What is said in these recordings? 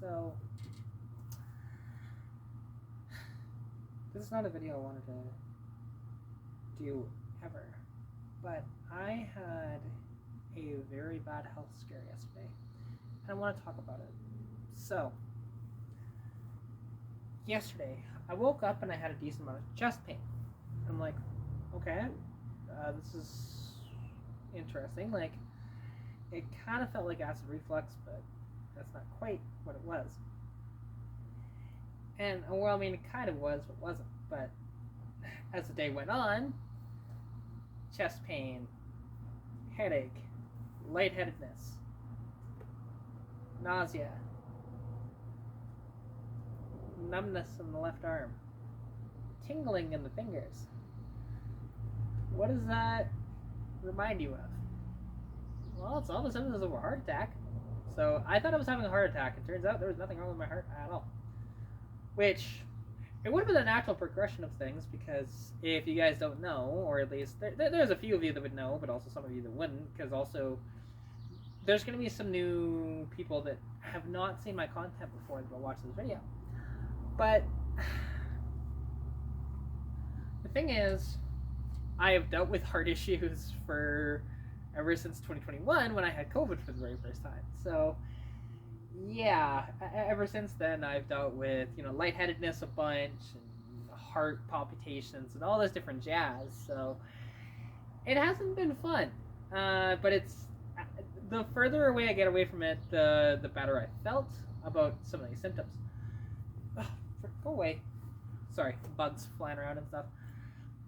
So, this is not a video I wanted to do ever, but I had a very bad health scare yesterday, and I want to talk about it. So, yesterday, I woke up and I had a decent amount of chest pain. I'm like, okay, this is interesting. Like, it kind of felt like acid reflux, but that's not quite what it was. And, well, I mean, it kind of was, but wasn't. But as the day went on, chest pain, headache, lightheadedness, nausea, numbness in the left arm, tingling in the fingers. What does that remind you of? Well, it's all the symptoms of a heart attack. So I thought I was having a heart attack. It turns out there was nothing wrong with my heart at all. Which, it would have been a natural progression of things, because if you guys don't know, or at least there's a few of you that would know, but also some of you that wouldn't, because also there's going to be some new people that have not seen my content before that will watch this video. But the thing is, I have dealt with heart issues for ever since 2021 when I had COVID for the very first time. So yeah, ever since then I've dealt with, lightheadedness a bunch and heart palpitations and all this different jazz. So it hasn't been fun. But it's the further away I get away from it, the better I felt about some of these symptoms. Oh, go away. Sorry, bugs flying around and stuff.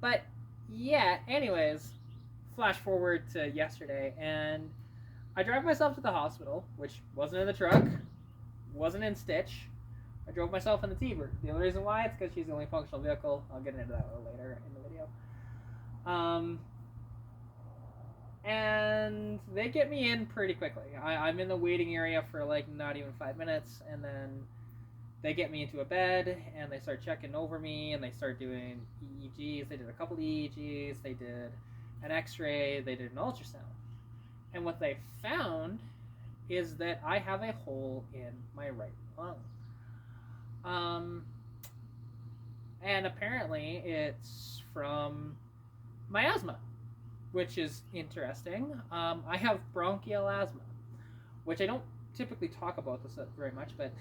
But yeah, anyways, flash forward to yesterday, and I drive myself to the hospital, which wasn't in the truck, wasn't in Stitch. I drove myself in the T-Bird. The only reason why, it's because she's the only functional vehicle. I'll get into that a little later in the video. And they get me in pretty quickly. I'm in the waiting area for like not even 5 minutes, and then they get me into a bed, and they start checking over me, and they start doing EEGs. They did a couple EEGs, they did an X-ray, they did an ultrasound. And what they found is that I have a hole in my right lung. And apparently it's from my asthma, which is interesting. I have bronchial asthma, which I don't typically talk about this very much, but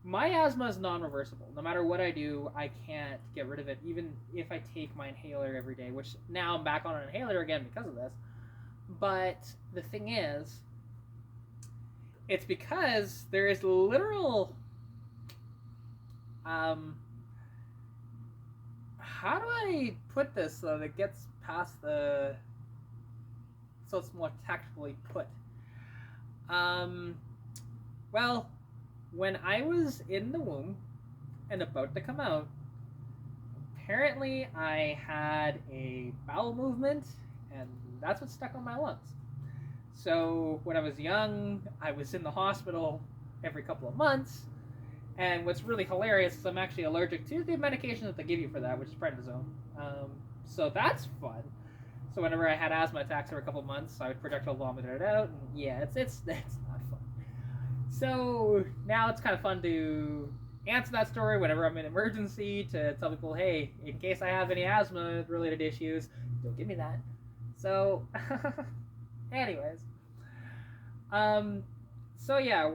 my asthma is non-reversible. No matter what I do, I can't get rid of it, even if I take my inhaler every day, which now I'm back on an inhaler again because of this. But the thing is, it's because there is literal, how do I put this so that it gets past so it's more tactfully put? Well, when I was in the womb and about to come out, apparently I had a bowel movement, and that's what stuck on my lungs. So when I was young, I was in the hospital every couple of months, and what's really hilarious is I'm actually allergic to the medication that they give you for that, which is prednisone. So that's fun. So whenever I had asthma attacks every couple of months, I would projectile vomit it out, and yeah, it's not fun. So now it's kind of fun to answer that story whenever I'm in emergency, to tell people, hey, in case I have any asthma related issues, don't give me that. So anyways, so yeah,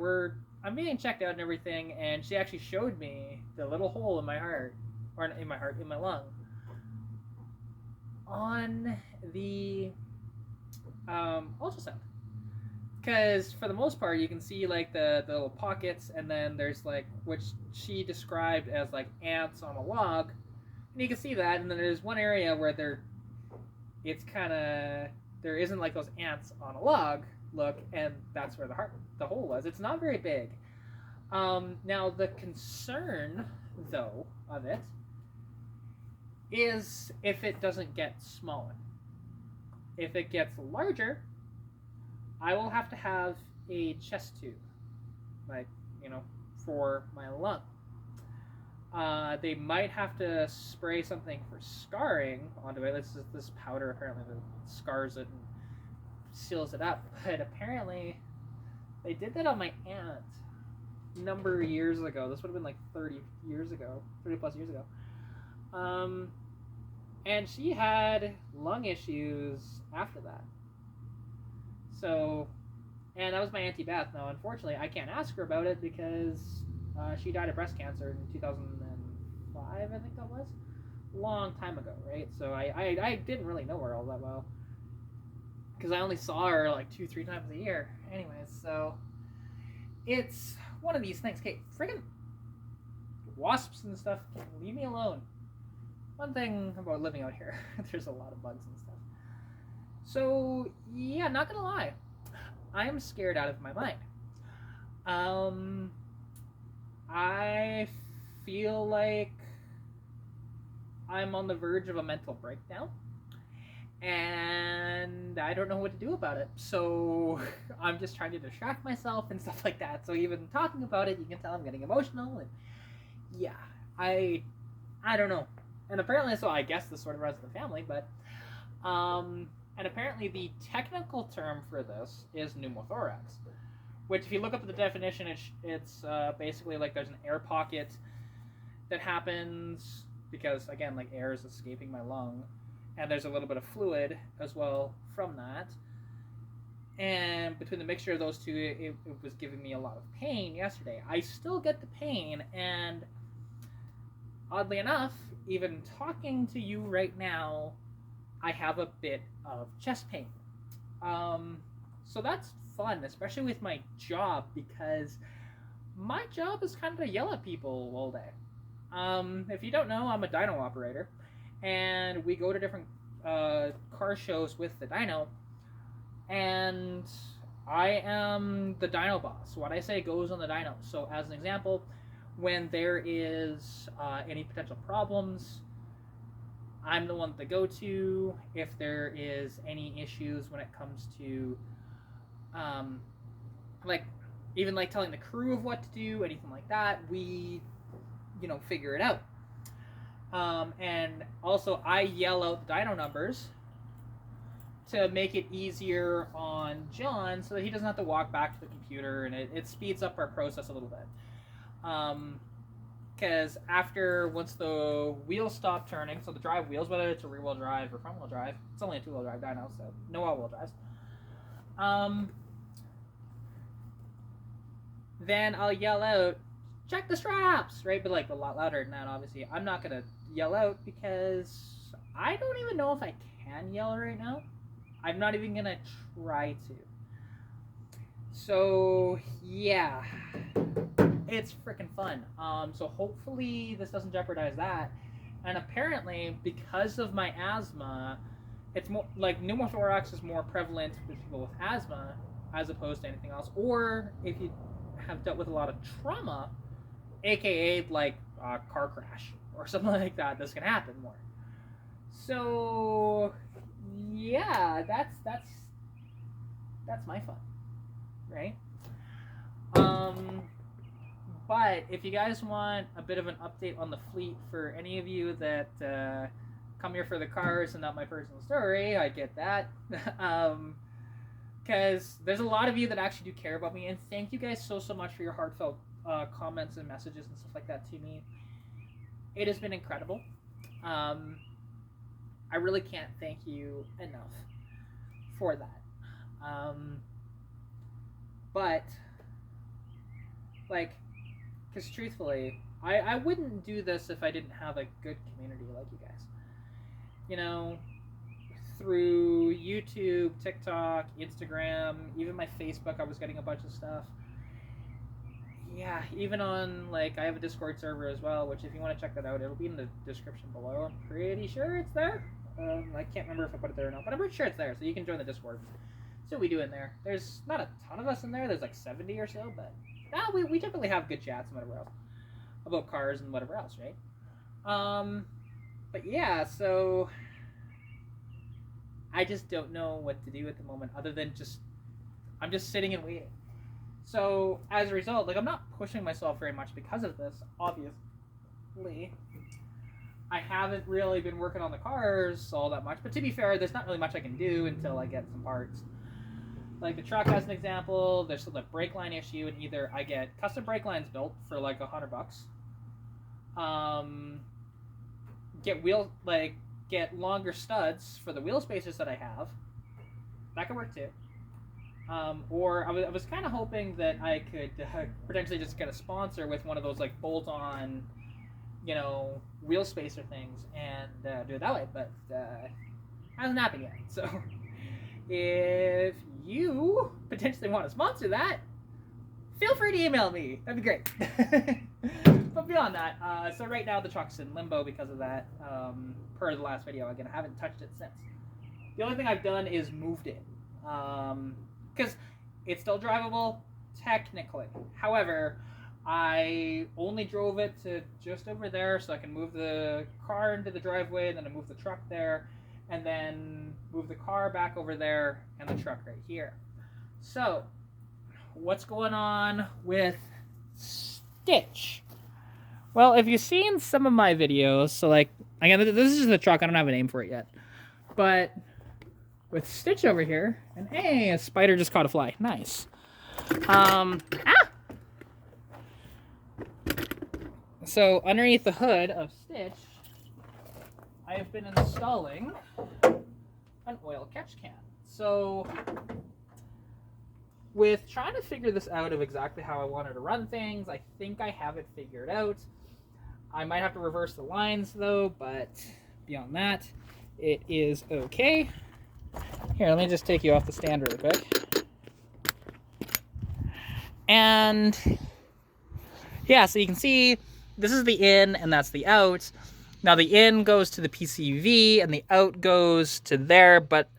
I'm being checked out and everything, and she actually showed me the little hole in my heart, or in my lung, on the ultrasound. Because for the most part, you can see like the little pockets, and then there's like, which she described as like ants on a log, and you can see that. And then there's one area where there isn't like those ants on a log look, and that's where the hole was. It's not very big. Now the concern though of it is if it doesn't get smaller. If it gets larger, I will have to have a chest tube, like, for my lung. They might have to spray something for scarring onto it. This powder apparently that scars it and seals it up. But apparently they did that on my aunt number of years ago. This would have been like 30 years ago, 30 plus years ago. And she had lung issues after that. So, and that was my Auntie Beth. Now, unfortunately, I can't ask her about it because she died of breast cancer in 2005, I think that was. Long time ago, right? So I didn't really know her all that well. Because I only saw her like 2-3 times a year. Anyways, so it's one of these things. Okay, friggin' wasps and stuff, leave me alone. One thing about living out here, there's a lot of bugs and stuff. So, yeah, not gonna lie. I am scared out of my mind. I feel like I'm on the verge of a mental breakdown. And I don't know what to do about it. So I'm just trying to distract myself and stuff like that. So even talking about it, you can tell I'm getting emotional. And yeah, I don't know. And apparently, so I guess this sort of runs in the family, but and apparently the technical term for this is pneumothorax, which if you look up the definition, it's basically like there's an air pocket that happens because, again, like air is escaping my lung, and there's a little bit of fluid as well from that. And between the mixture of those two, it was giving me a lot of pain yesterday. I still get the pain, and oddly enough, even talking to you right now, I have a bit of chest pain. So that's fun, especially with my job, because my job is kind of to yell at people all day. If you don't know, I'm a dyno operator, and we go to different car shows with the dyno, and I am the dyno boss. What I say goes on the dyno. So as an example, when there is any potential problems, I'm the one to go to. If there is any issues when it comes to like even like telling the crew of what to do, anything like that, we figure it out. And also I yell out the dyno numbers to make it easier on John so that he doesn't have to walk back to the computer, and it speeds up our process a little bit. Because once the wheels stop turning, so the drive wheels, whether it's a rear wheel drive or front wheel drive, it's only a 2-wheel drive dyno, so no all wheel drives. Then I'll yell out, check the straps, right? But like a lot louder than that, obviously. I'm not gonna yell out because I don't even know if I can yell right now. I'm not even gonna try to. So yeah, it's freaking fun. So hopefully this doesn't jeopardize that. And apparently, because of my asthma, it's more like pneumothorax is more prevalent with people with asthma as opposed to anything else. Or if you have dealt with a lot of trauma, aka like a car crash or something like that, this can happen more. So yeah, that's my fun, right? But if you guys want a bit of an update on the fleet for any of you that come here for the cars and not my personal story, I get that. Because there's a lot of you that actually do care about me, and thank you guys so much for your heartfelt comments and messages and stuff like that to me. It has been incredible. I really can't thank you enough for that. But like, because truthfully, I wouldn't do this if I didn't have a good community like you guys. Through YouTube, TikTok, Instagram, even my Facebook, I was getting a bunch of stuff. Yeah, even on, like, I have a Discord server as well, which if you want to check that out, it'll be in the description below. I'm pretty sure it's there. I can't remember if I put it there or not, but I'm pretty sure it's there, so you can join the Discord. So we do in there. There's not a ton of us in there. There's like 70 or so, but we typically have good chats and whatever else about cars and whatever else, right? But yeah, so I just don't know what to do at the moment other than I'm just sitting and waiting. So as a result, like, I'm not pushing myself very much because of this, obviously. I haven't really been working on the cars all that much, but to be fair, there's not really much I can do until I get some parts. Like the truck, as an example, there's still the brake line issue, and either I get custom brake lines built for like $100, get longer studs for the wheel spacers that I have. That could work too. Or I was kind of hoping that I could potentially just get a sponsor with one of those like bolt-on, wheel spacer things and do it that way, but hasn't happened yet. So if you potentially want to sponsor that, feel free to email me. That'd be great. But beyond that, so right now the truck's in limbo because of that. Per the last video, again, I haven't touched it since. The only thing I've done is moved it. Because it's still drivable, technically. However, I only drove it to just over there so I can move the car into the driveway, and then I move the truck there, and then move the car back over there, and the truck right here. So, what's going on with Stitch? Well, if you've seen some of my videos, so like, again, this is the truck, I don't have a name for it yet, but with Stitch over here, and hey, a spider just caught a fly. Nice. So underneath the hood of Stitch, I have been installing an oil catch can. So with trying to figure this out of exactly how I wanted to run things, I think I have it figured out. I might have to reverse the lines though, but beyond that, it is okay. Here, let me just take you off the stand really quick. And yeah, so you can see this is the in and that's the out. Now the in goes to the PCV and the out goes to there, but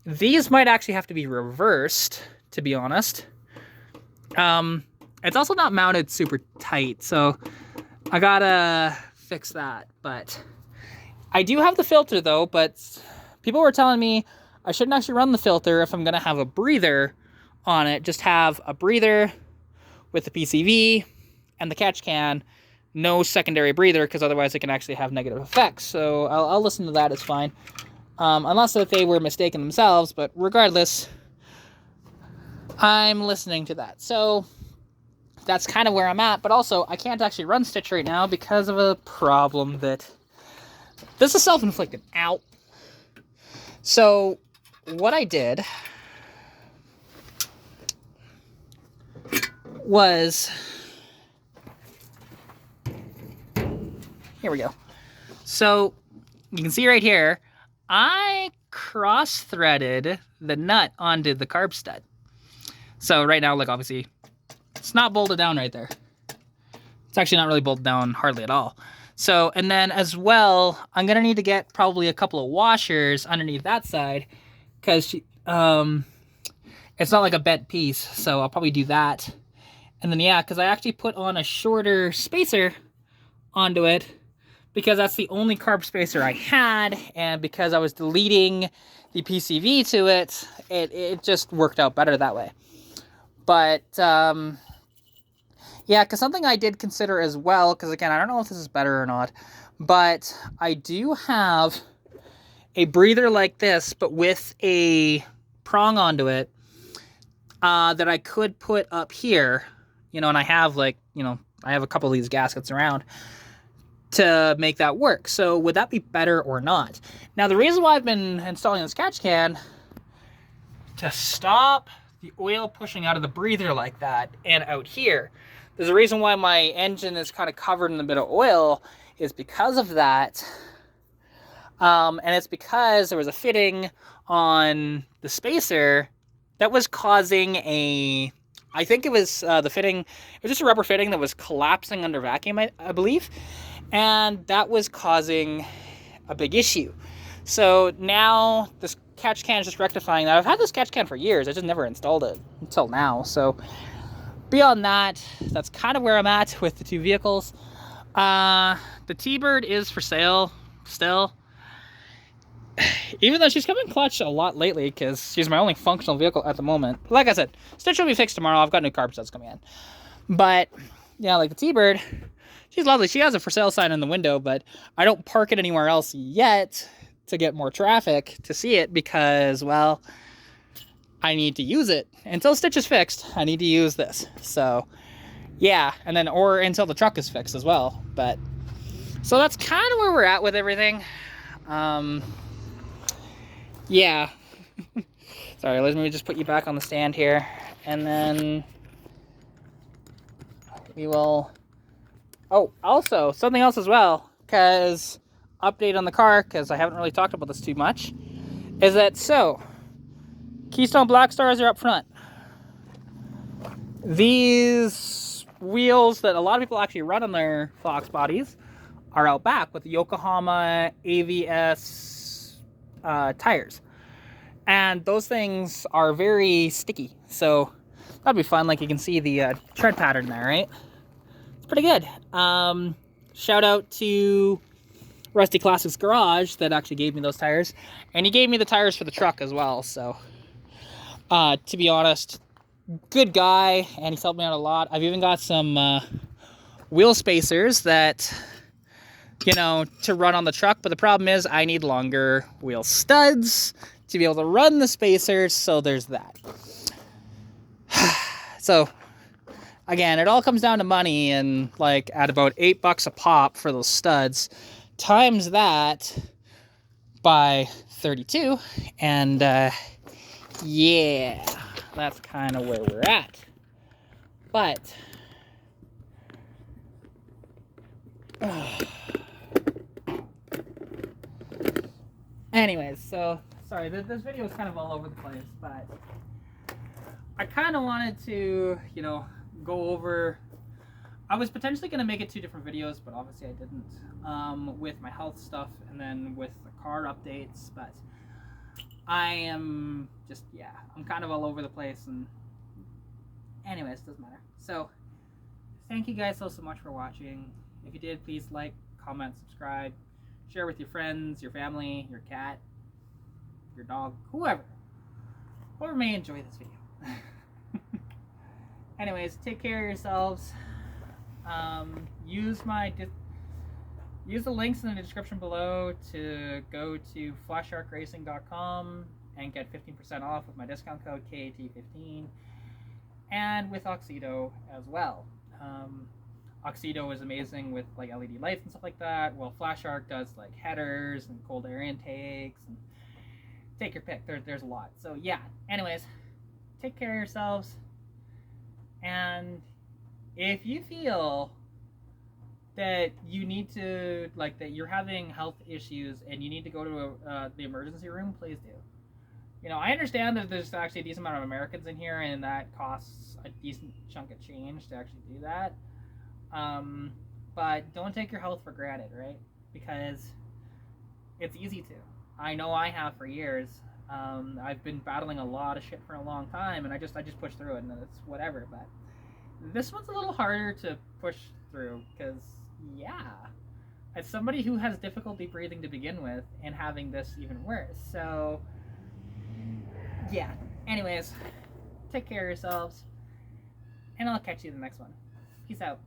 these might actually have to be reversed, to be honest. It's also not mounted super tight, so I gotta fix that. But I do have the filter though, but people were telling me I shouldn't actually run the filter if I'm gonna have a breather on it. Just have a breather with the PCV and the catch can, no secondary breather, because otherwise it can actually have negative effects. So I'll listen to that, it's fine. Unless that they were mistaken themselves, but regardless, I'm listening to that. So that's kind of where I'm at, but also I can't actually run Stitch right now because of a problem that... This is self-inflicted. Ow. So what I did was... Here we go. So you can see right here, I cross-threaded the nut onto the carb stud. So right now, like obviously, it's not bolted down right there. It's actually not really bolted down hardly at all. So, and then as well, I'm gonna need to get probably a couple of washers underneath that side, because it's not like a bent piece, so I'll probably do that. And then yeah, because I actually put on a shorter spacer onto it, because that's the only carb spacer I had, and because I was deleting the PCV to it, it just worked out better that way. But yeah, because something I did consider as well, because again, I don't know if this is better or not, but I do have a breather like this, but with a prong onto it, that I could put up here, and I have I have a couple of these gaskets around to make that work. So would that be better or not? Now, the reason why I've been installing this catch can, to stop the oil pushing out of the breather like that and out here, there's a reason why my engine is kind of covered in a bit of oil, is because of that. And it's because there was a fitting on the spacer that was causing I think it was the fitting, it was just a rubber fitting that was collapsing under vacuum, I believe. And that was causing a big issue. So now this catch can is just rectifying that. I've had this catch can for years. I just never installed it until now. So beyond that, that's kind of where I'm at with the two vehicles. The T-Bird is for sale still. Even though she's coming clutch a lot lately, because she's my only functional vehicle at the moment. Like I said, Stitch will be fixed tomorrow. I've got new carb studs coming in. But yeah, like the T-Bird, she's lovely. She has a for sale sign in the window, but I don't park it anywhere else yet to get more traffic to see it, because, well, I need to use it. Until Stitch is fixed, I need to use this. So, yeah. And then, or until the truck is fixed as well. But, so that's kind of where we're at with everything. Yeah. Sorry, let me just put you back on the stand here. And then we will... Oh, also, something else as well. Because, update on the car, because I haven't really talked about this too much. Is that so... Keystone Black Stars are up front. These wheels that a lot of people actually run on their Fox bodies are out back with the Yokohama AVS tires. And those things are very sticky. So that'd be fun. Like you can see the tread pattern there, right? It's pretty good. Shout out to Rusty Classics Garage that actually gave me those tires. And he gave me the tires for the truck as well. So to be honest, good guy, and he's helped me out a lot. I've even got some wheel spacers that, you know, to run on the truck, but the problem is I need longer wheel studs to be able to run the spacers, so there's that. So, again, it all comes down to money, and like at about $8 a pop for those studs, times that by 32, and yeah, that's kind of where we're at. But anyways, so sorry, this video is kind of all over the place, but I kind of wanted to, you know, go over. I was potentially going to make it 2 different videos, but obviously I didn't, with my health stuff and then with the car updates. But I am just, yeah, I'm kind of all over the place, and anyways, doesn't matter. So thank you guys so much for watching. If you did, please like, comment, subscribe, share with your friends, your family, your cat, your dog, whoever may enjoy this video. Anyways, take care of yourselves. Use the links in the description below to go to flashsharkracing.com and get 15% off with my discount code KAT15, and with Oxido as well. Oxido is amazing with like LED lights and stuff like that. Well, Flash Shark does like headers and cold air intakes, and take your pick. There's a lot. So yeah. Anyways, take care of yourselves. And if you feel that you need to, like, that you're having health issues and you need to go to the emergency room, please do. You know, I understand that there's actually a decent amount of Americans in here, and that costs a decent chunk of change to actually do that. But don't take your health for granted, right? Because it's easy to. I know I have for years. I've been battling a lot of shit for a long time, and I just push through it, and it's whatever. But this one's a little harder to push through, because yeah, as somebody who has difficulty breathing to begin with, and having this even worse. So yeah. Anyways, take care of yourselves, and I'll catch you in the next one. Peace out.